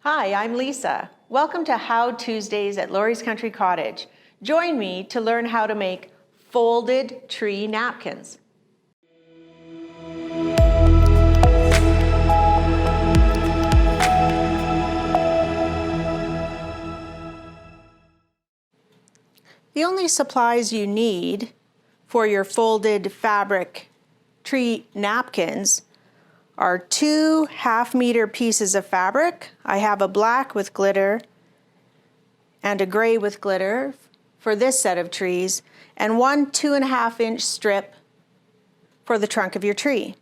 Hi, I'm Lisa. Welcome to How Tuesdays at Lori's Country Cottage. Join me to learn how to make folded tree napkins. The only supplies you need for your folded fabric tree napkins are 2 half-meter pieces of fabric. I have a black with glitter and a gray with glitter for this set of trees, and 1 2.5-inch strip for the trunk of your tree.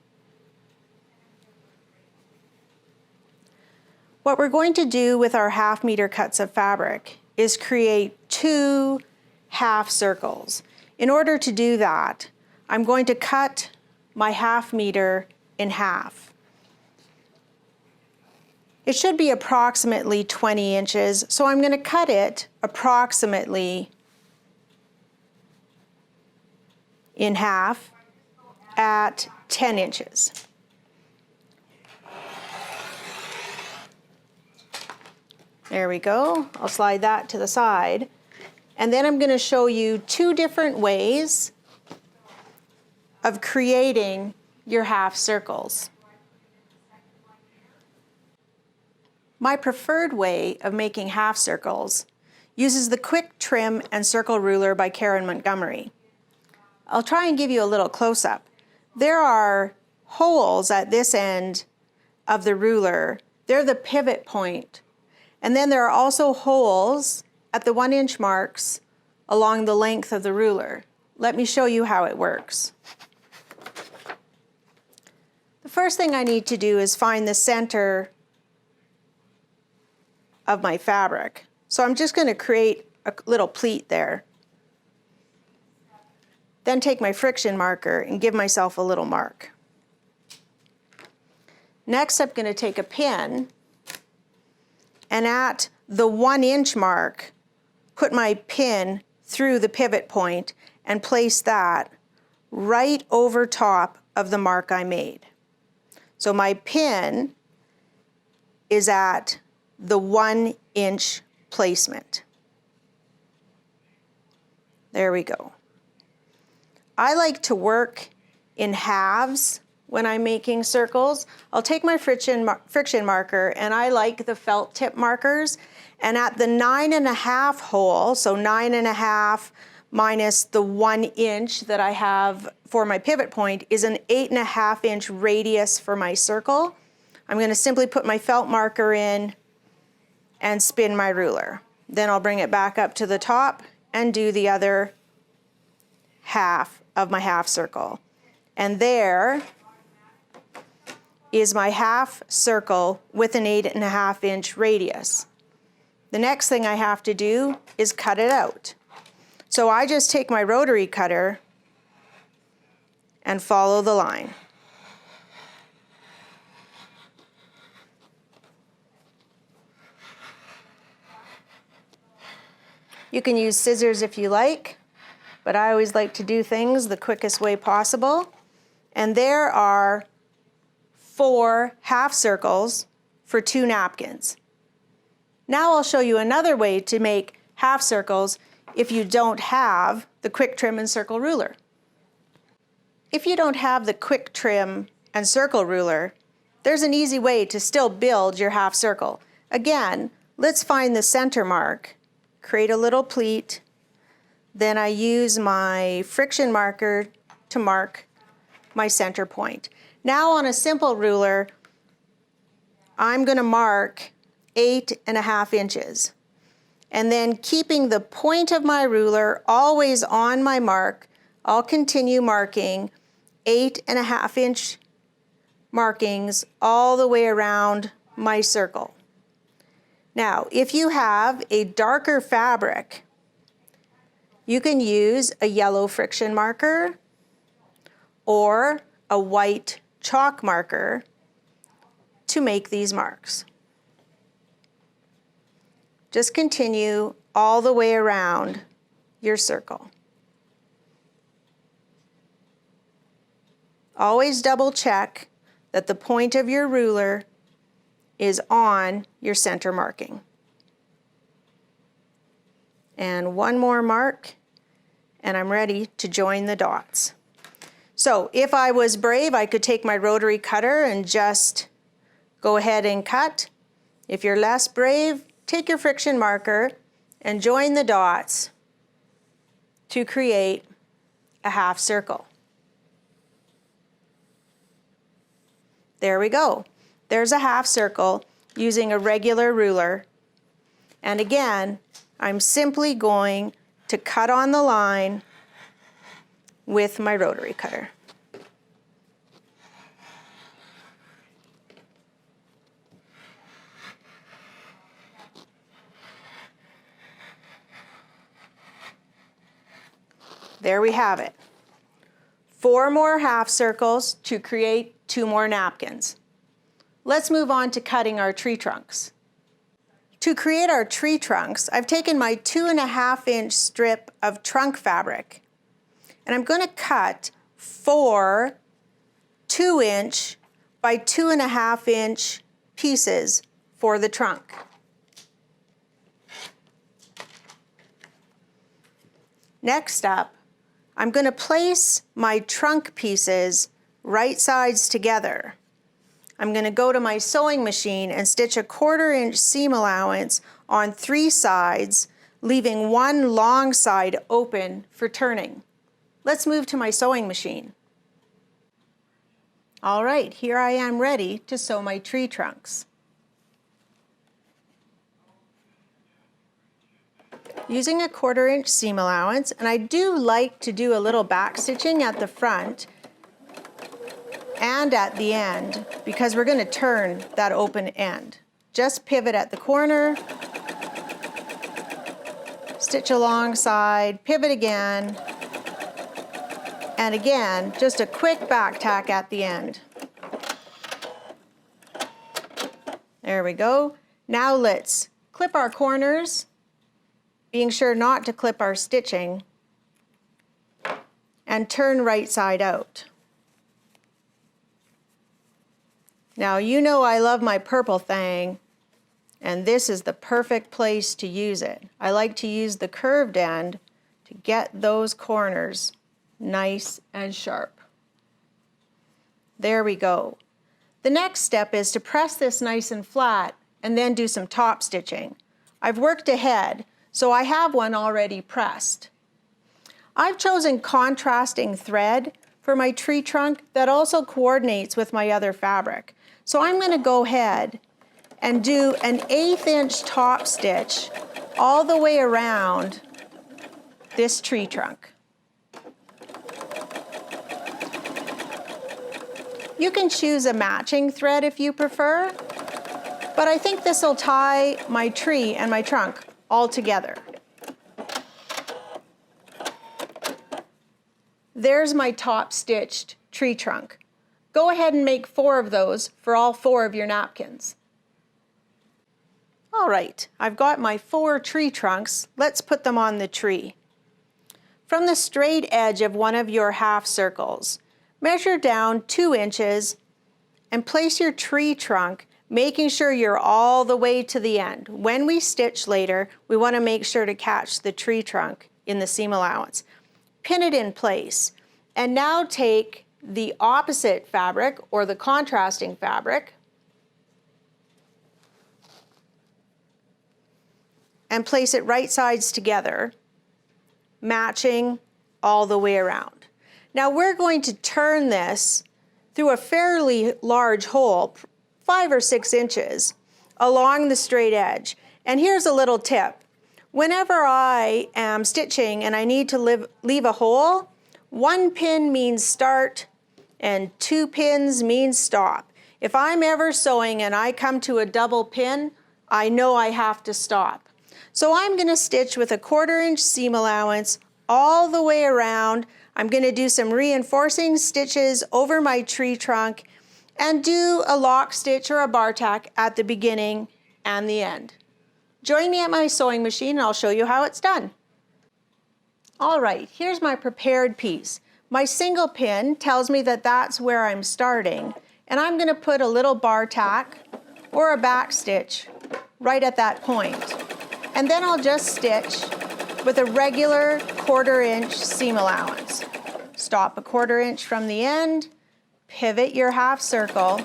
What we're going to do with our half-meter cuts of fabric is create 2 half circles. In order to do that, I'm going to cut my half-meter in half. It should be approximately 20 inches, so I'm going to cut it approximately in half at 10 inches. There we go. I'll slide that to the side. And then I'm going to show you 2 different ways of creating your half circles. My preferred way of making half circles uses the Quick Trim and Circle Ruler by Karen Montgomery. I'll try and give you a little close-up. There are holes at this end of the ruler. They're the pivot point. And then there are also holes at the 1-inch marks along the length of the ruler. Let me show you how it works. The first thing I need to do is find the center of my fabric. So I'm just going to create a little pleat there. Then take my friction marker and give myself a little mark. Next, I'm going to take a pin and at the 1-inch mark, put my pin through the pivot point and place that right over top of the mark I made. So my pin is at the 1-inch placement. There we go. I like to work in halves when I'm making circles. I'll take my friction marker, and I like the felt tip markers, and at the 9.5 hole, so 9.5 minus the 1 inch that I have for my pivot point is an 8.5-inch radius for my circle. I'm going to simply put my felt marker in and spin my ruler. Then I'll bring it back up to the top and do the other half of my half circle. And there is my half circle with an 8.5-inch radius. The next thing I have to do is cut it out. So I just take my rotary cutter and follow the line. You can use scissors if you like, but I always like to do things the quickest way possible. And there are 4 half circles for 2 napkins. Now I'll show you another way to make half circles if you don't have the Quick Trim and Circle Ruler. If you don't have the Quick Trim and Circle Ruler, there's an easy way to still build your half circle. Again, let's find the center mark, create a little pleat, then I use my friction marker to mark my center point. Now on a simple ruler, I'm going to mark 8.5 inches. And then keeping the point of my ruler always on my mark, I'll continue marking 8.5-inch markings all the way around my circle. Now, if you have a darker fabric, you can use a yellow friction marker or a white chalk marker to make these marks. Just continue all the way around your circle. Always double check that the point of your ruler is on your center marking. And one more mark, and I'm ready to join the dots. So if I was brave, I could take my rotary cutter and just go ahead and cut. If you're less brave, take your friction marker and join the dots to create a half circle. There we go. There's a half circle using a regular ruler. And again, I'm simply going to cut on the line with my rotary cutter. There we have it. 4 more half circles to create 2 more napkins. Let's move on to cutting our tree trunks. To create our tree trunks, I've taken my 2.5-inch strip of trunk fabric, and I'm going to cut 4 2-inch by 2.5-inch pieces for the trunk. Next up, I'm going to place my trunk pieces right sides together. I'm going to go to my sewing machine and stitch a 1/4-inch seam allowance on 3 sides, leaving one long side open for turning. Let's move to my sewing machine. All right, here I am ready to sew my tree trunks. Using a 1/4-inch seam allowance, and I do like to do a little back stitching at the front and at the end because we're going to turn that open end. Just pivot at the corner, stitch alongside, pivot again, and again, just a quick back tack at the end. There we go. Now let's clip our corners, being sure not to clip our stitching, and turn right side out. Now you know I love my purple thing, and this is the perfect place to use it. I like to use the curved end to get those corners nice and sharp. There we go. The next step is to press this nice and flat and then do some top stitching. I've worked ahead, so I have one already pressed. I've chosen contrasting thread for my tree trunk that also coordinates with my other fabric. So I'm going to go ahead and do an 1/8-inch top stitch all the way around this tree trunk. You can choose a matching thread if you prefer, but I think this will tie my tree and my trunk all together. There's my top stitched tree trunk. Go ahead and make 4 of those for all 4 of your napkins. All right, I've got my 4 tree trunks. Let's put them on the tree. From the straight edge of one of your half circles, measure down 2 inches and place your tree trunk, making sure you're all the way to the end. When we stitch later, we want to make sure to catch the tree trunk in the seam allowance. Pin it in place, and now take the opposite fabric or the contrasting fabric and place it right sides together, matching all the way around. Now we're going to turn this through a fairly large hole, 5 or 6 inches, along the straight edge. And here's a little tip. Whenever I am stitching and I need to leave a hole, 1 pin means start and 2 pins means stop. If I'm ever sewing and I come to a double pin, I know I have to stop. So I'm going to stitch with a 1/4-inch seam allowance all the way around. I'm going to do some reinforcing stitches over my tree trunk and do a lock stitch or a bar tack at the beginning and the end. Join me at my sewing machine and I'll show you how it's done. All right, here's my prepared piece. My single pin tells me that that's where I'm starting, and I'm going to put a little bar tack or a back stitch right at that point. And then I'll just stitch with a regular 1/4 inch seam allowance. Stop a 1/4 inch from the end, pivot your half circle,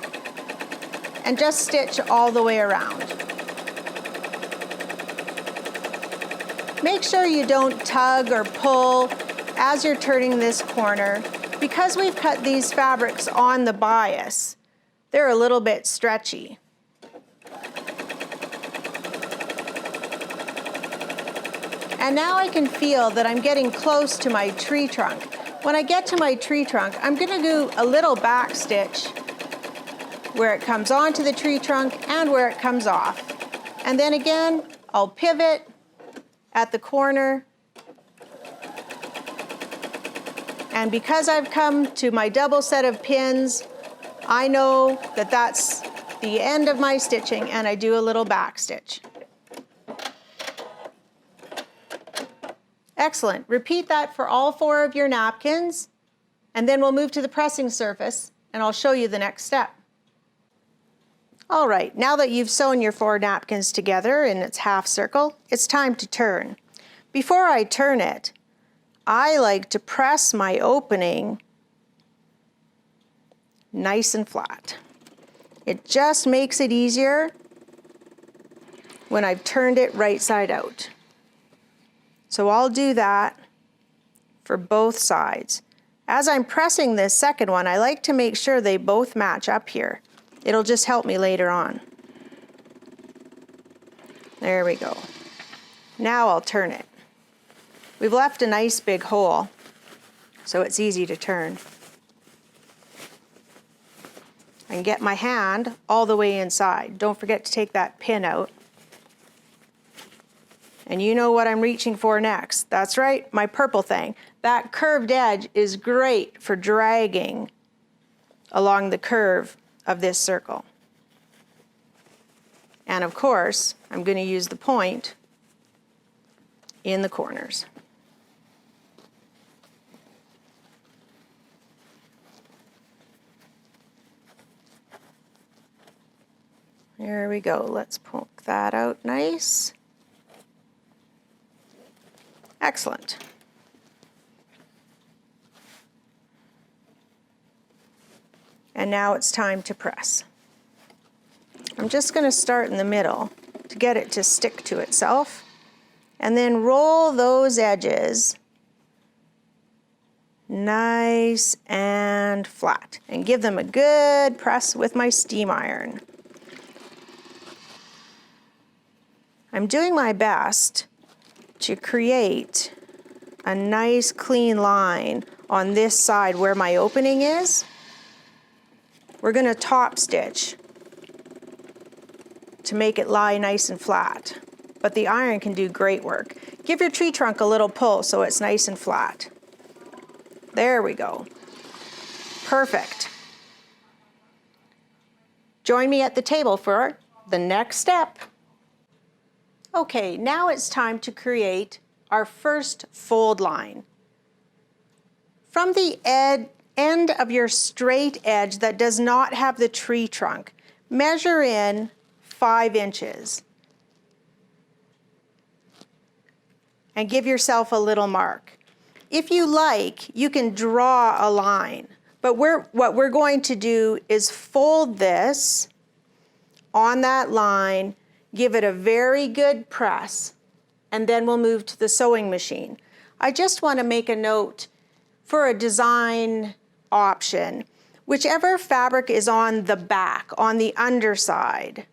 and just stitch all the way around. Make sure you don't tug or pull as you're turning this corner. Because we've cut these fabrics on the bias, they're a little bit stretchy. And now I can feel that I'm getting close to my tree trunk. When I get to my tree trunk, I'm going to do a little back stitch where it comes onto the tree trunk and where it comes off. And then again, I'll pivot at the corner. And because I've come to my double set of pins, I know that that's the end of my stitching, and I do a little back stitch. Excellent. Repeat that for all 4 of your napkins, and then we'll move to the pressing surface, and I'll show you the next step. All right, now that you've sewn your 4 napkins together in its half circle, it's time to turn. Before I turn it, I like to press my opening nice and flat. It just makes it easier when I've turned it right side out. So I'll do that for both sides. As I'm pressing this second one, I like to make sure they both match up here. It'll just help me later on. There we go. Now I'll turn it. We've left a nice big hole, so it's easy to turn. I can get my hand all the way inside. Don't forget to take that pin out. And you know what I'm reaching for next. That's right, my purple thing. That curved edge is great for dragging along the curve of this circle. And of course, I'm going to use the point in the corners. There we go. Let's poke that out nice. Excellent. And now it's time to press. I'm just going to start in the middle to get it to stick to itself, and then roll those edges nice and flat, and give them a good press with my steam iron. I'm doing my best to create a nice clean line on this side where my opening is. We're going to top stitch to make it lie nice and flat, but the iron can do great work. Give your tree trunk a little pull so it's nice and flat. There we go. Perfect. Join me at the table for the next step. Okay, now it's time to create our first fold line. From the end of your straight edge that does not have the tree trunk, measure in 5 inches and give yourself a little mark. If you like, you can draw a line, but what we're going to do is fold this on that line, give it a very good press, and then we'll move to the sewing machine. I just want to make a note for a design option. Whichever fabric is on the back, on the underside,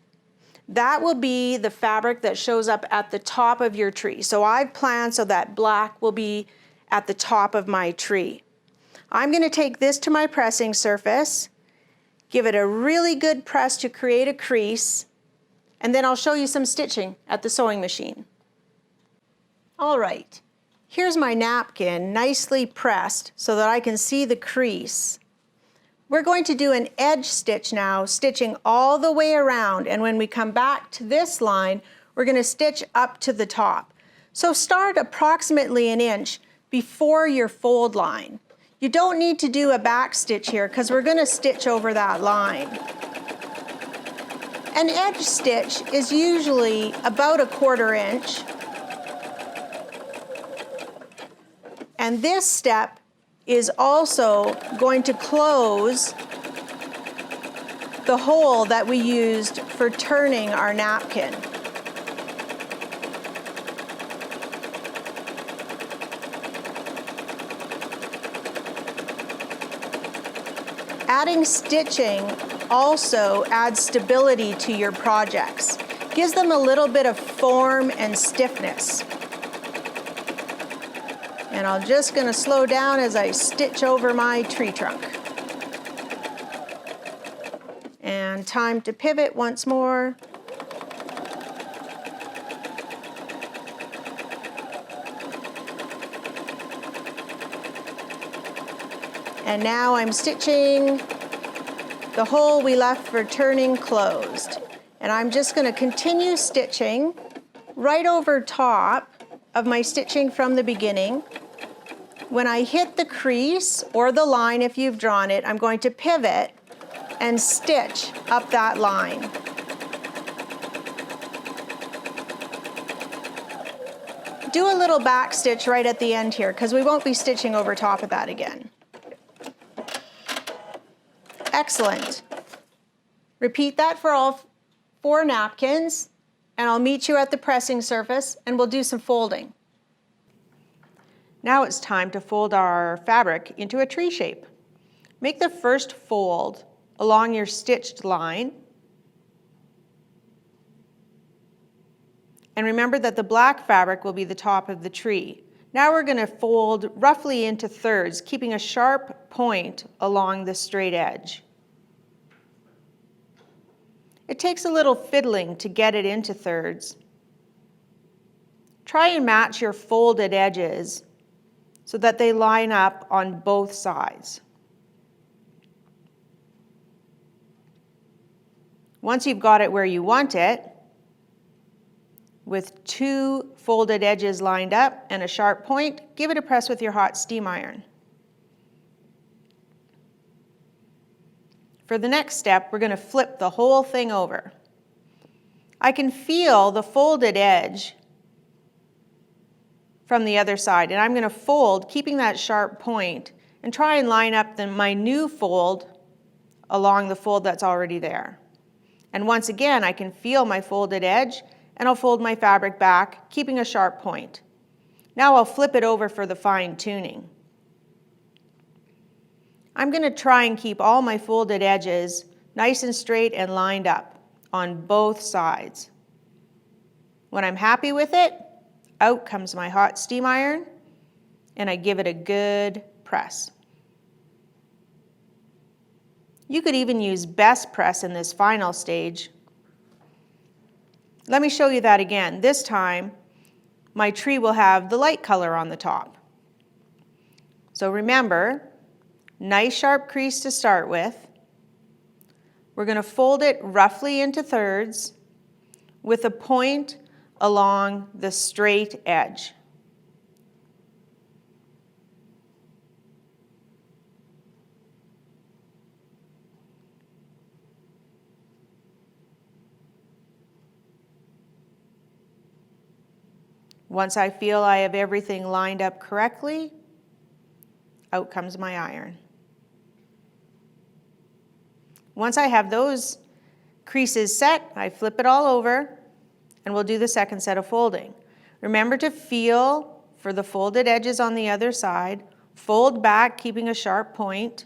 that will be the fabric that shows up at the top of your tree. So I've planned so that black will be at the top of my tree. I'm going to take this to my pressing surface, give it a really good press to create a crease, and then I'll show you some stitching at the sewing machine. All right, here's my napkin nicely pressed so that I can see the crease. We're going to do an edge stitch now, stitching all the way around, and when we come back to this line, we're going to stitch up to the top. So start approximately 1 inch before your fold line. You don't need to do a back stitch here because we're going to stitch over that line. An edge stitch is usually about 1/4 inch. And this step is also going to close the hole that we used for turning our napkin. Adding stitching also adds stability to your projects. Gives them a little bit of form and stiffness. And I'm just going to slow down as I stitch over my tree trunk. And time to pivot once more. And now I'm stitching the hole we left for turning closed. And I'm just going to continue stitching right over top of my stitching from the beginning. When I hit the crease or the line, if you've drawn it, I'm going to pivot and stitch up that line. Do a little back stitch right at the end here because we won't be stitching over top of that again. Excellent. Repeat that for all 4 napkins, and I'll meet you at the pressing surface and we'll do some folding. Now it's time to fold our fabric into a tree shape. Make the first fold along your stitched line. And remember that the black fabric will be the top of the tree. Now we're going to fold roughly into thirds, keeping a sharp point along the straight edge. It takes a little fiddling to get it into thirds. Try and match your folded edges so that they line up on both sides. Once you've got it where you want it, with 2 folded edges lined up and a sharp point, give it a press with your hot steam iron. For the next step, we're going to flip the whole thing over. I can feel the folded edge from the other side, and I'm going to fold, keeping that sharp point, and try and line up my new fold along the fold that's already there. And once again, I can feel my folded edge, and I'll fold my fabric back, keeping a sharp point. Now I'll flip it over for the fine tuning. I'm going to try and keep all my folded edges nice and straight and lined up on both sides. When I'm happy with it, out comes my hot steam iron, and I give it a good press. You could even use best press in this final stage. Let me show you that again. This time, my tree will have the light color on the top. So remember, nice sharp crease to start with. We're going to fold it roughly into thirds with a point along the straight edge. Once I feel I have everything lined up correctly, out comes my iron. Once I have those creases set, I flip it all over and we'll do the second set of folding. Remember to feel for the folded edges on the other side, fold back keeping a sharp point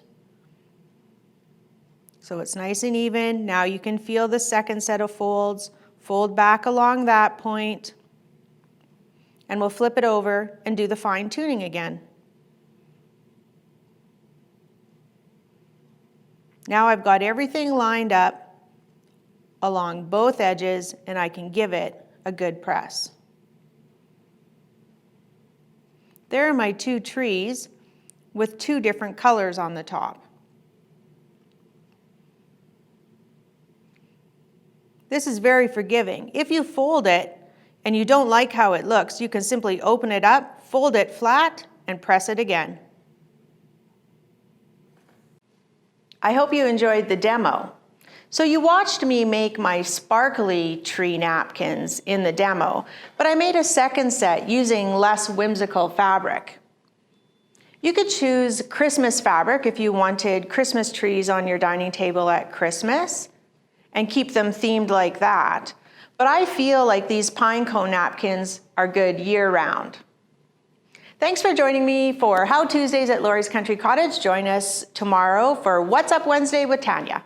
so it's nice and even. Now you can feel the second set of folds, fold back along that point, and we'll flip it over and do the fine tuning again. Now I've got everything lined up along both edges and I can give it a good press. There are my 2 trees with 2 different colors on the top. This is very forgiving. If you fold it and you don't like how it looks, you can simply open it up, fold it flat, and press it again. I hope you enjoyed the demo. So you watched me make my sparkly tree napkins in the demo, but I made a second set using less whimsical fabric. You could choose Christmas fabric if you wanted Christmas trees on your dining table at Christmas and keep them themed like that. But I feel like these pine cone napkins are good year-round. Thanks for joining me for How Tuesdays at Lori's Country Cottage. Join us tomorrow for What's Up Wednesday with Tanya.